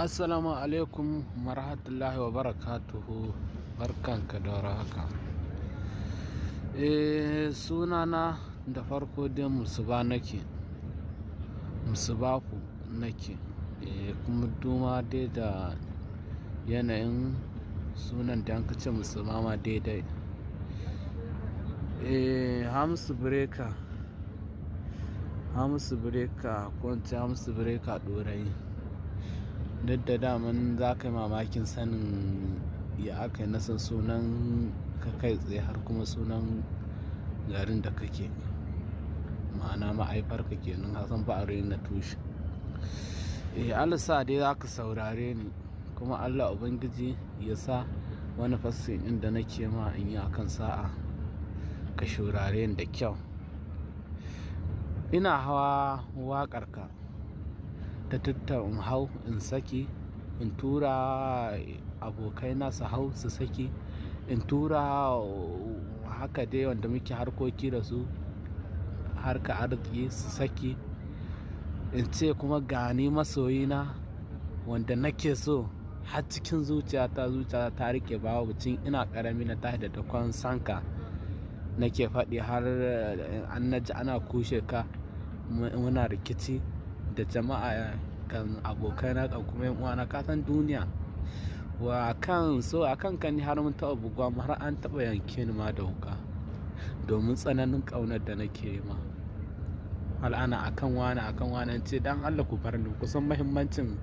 Assalamu alaikum warahmatullahi wabarakatuhu. Barkanka da warhaka. Sunana da farko dai Musubafu nake. Kuma duma dai da yanayin sunan da anka ce Musubama daidai. Hamisu Breaker ko in ce Hamisu Breaker Ɗorayi. Duk da daman za ka yi mamakin sanin ya aka yi nasan sunan ka kai tsaye har kuma sunan garin da kake, ma'ana ma'aifarka kenan, hasan ba a na tushe. Allah sa dai za ka saurare ni, kuma Allah Ubangiji ya sa wani fassin inda nake ma in yi akan sa'a ka shaurare ni da kyau. Ina hawa waƙarka ta in hau in saki, in tura abokaina su hau su saki, in tura haka dai wanda muke harkoki da su harka arziki su saki, in ce kuma gani masoyina wanda nake so har cikin zuciyata ta rike babu cin ina karami na tashi da dakon sanka nake faɗi har an naji ana kushe ka muna rikici da jama'a kan abokaina kan kuma yan uwana, ka san duniya akan kan har mun taɓa buguwa har an taɓa yanke ni ma da wuka domin tsananin ƙaunar da nake yi ma al'ana akan wani ce dan Allah ku bar ni, kusan muhimmancin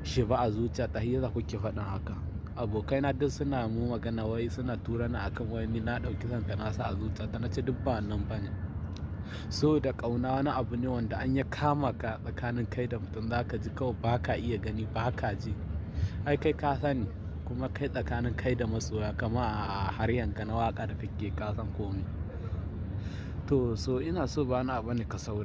shi ba a zuciya ta hira kuke faɗin haka. Abokaina duk suna mu magana wai suna tura ni akan wai ni na ɗauki sanka na sa a zuciya ta, na ce duk ba nan bane. So da ƙauna wani abu ne wanda an ya kama ka tsakanin kai da mutum za ka ji kawai ba ka iya gani ba ka ji, ai kai ka sani, kuma kai tsakanin kai da masoya kama a haryanka na waka da kake ka san komai. To so ina so ba na bane ka saura.